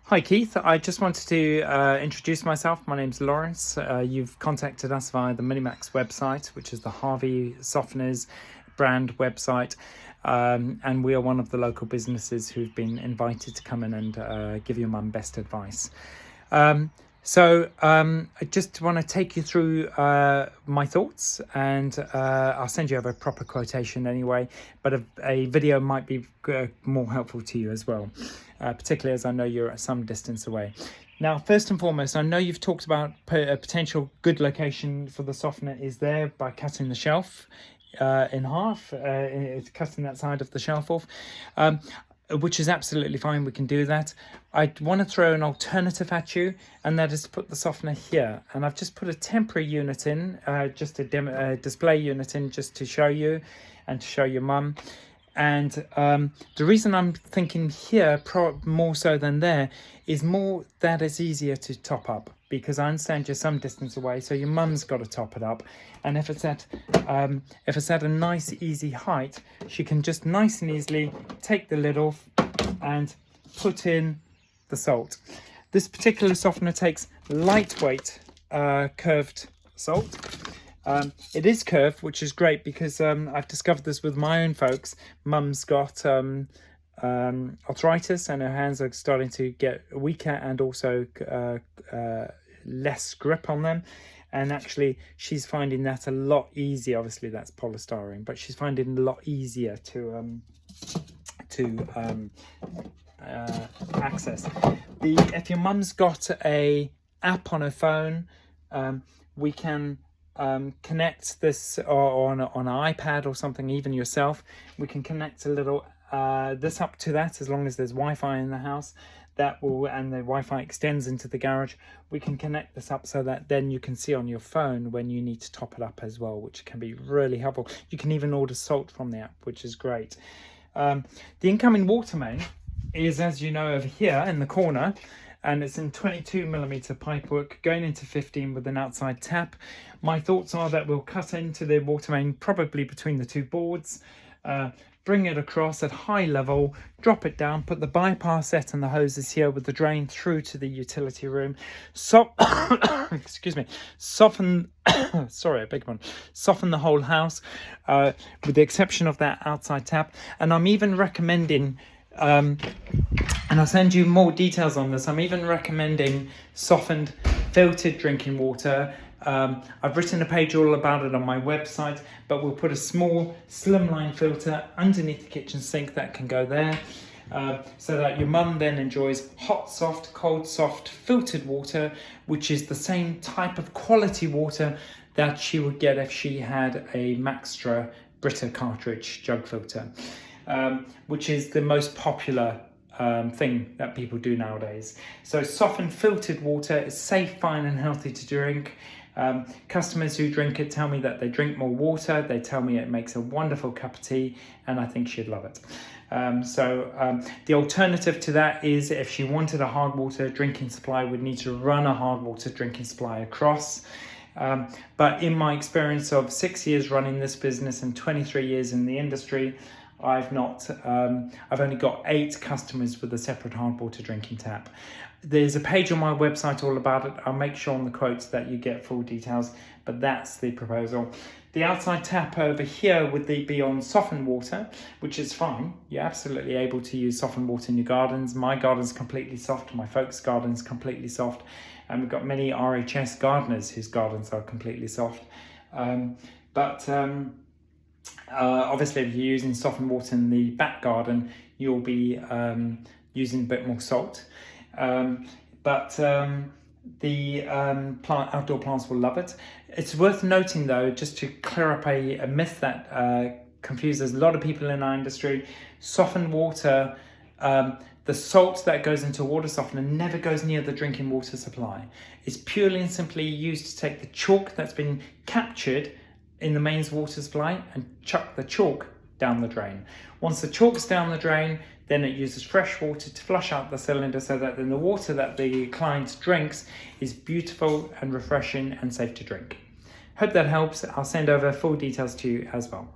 Hi Keith, I just wanted to introduce myself. My name's Lawrence. You've contacted us via the Minimax website, which is the Harvey Softeners brand website. And we are one of the local businesses who've been invited to come in and give your mum best advice. I just want to take you through my thoughts, and I'll send you over a proper quotation anyway, but a video might be more helpful to you as well, particularly as I know you're at some distance away. Now, first and foremost, I know you've talked about a potential good location for the softener is there by cutting the shelf in half, cutting that side of the shelf off. Which is absolutely fine, we can do that. I want to throw an alternative at you, and that is to put the softener here. And I've just put a temporary unit in, just a display unit in, just to show you and to show your mum. And the reason I'm thinking here more so than there is more that it's easier to top up, because I understand you're some distance away, so your mum's got to top it up. And if it's at a nice easy height, she can just nice and easily take the lid off and put in the salt. This particular softener takes lightweight curved salt. It is curved, which is great, because I've discovered this with my own folks. Mum's got arthritis, and her hands are starting to get weaker and also less grip on them. And actually, she's finding that a lot easier. Obviously, that's polystyrene, but she's finding it a lot easier to access. If your mum's got a app on her phone, we can connect this on an iPad or something, even yourself. We can connect a little this up to that, as long as there's Wi-Fi in the house. And the Wi-Fi extends into the garage. We can connect this up so that then you can see on your phone when you need to top it up as well, which can be really helpful. You can even order salt from the app, which is great. The incoming water main is, as you know, over here in the corner, and it's in 22mm pipework going into 15 with an outside tap. My thoughts are that we'll cut into the water main probably between the two boards, bring it across at high level, drop it down, put the bypass set and the hoses here with the drain through to the utility room. Excuse me, soften, sorry, I beg your pardon, soften the whole house with the exception of that outside tap. And I'm even recommending, and I'll send you more details on this, I'm even recommending softened filtered drinking water. I've written a page all about it on my website, but we'll put a small slimline filter underneath the kitchen sink that can go there, so that your mum then enjoys hot, soft, cold, soft, filtered water, which is the same type of quality water that she would get if she had a Maxtra Brita cartridge jug filter, which is the most popular thing that people do nowadays. So softened filtered water is safe, fine and healthy to drink. Customers who drink it tell me that they drink more water. They tell me it makes a wonderful cup of tea, and I think she'd love it. The alternative to that is, if she wanted a hard water drinking supply, we'd need to run a hard water drinking supply across. But in my experience of 6 years running this business and 23 years in the industry, I've only got 8 customers with a separate hard water drinking tap. There's a page on my website all about it. I'll make sure on the quotes that you get full details, but that's the proposal. The outside tap over here would be on softened water, which is fine. You're absolutely able to use softened water in your gardens. My garden's completely soft, my folks' garden's completely soft, and we've got many RHS gardeners whose gardens are completely soft. Obviously, if you're using softened water in the back garden, you'll be using a bit more salt. The outdoor plants will love it. It's worth noting, though, just to clear up a myth that confuses a lot of people in our industry. Softened water, the salt that goes into a water softener never goes near the drinking water supply. It's purely and simply used to take the chalk that's been captured in the mains water supply and chuck the chalk down the drain. Once the chalk's down the drain, then it uses fresh water to flush out the cylinder, so that then the water that the client drinks is beautiful and refreshing and safe to drink. Hope that helps. I'll send over full details to you as well.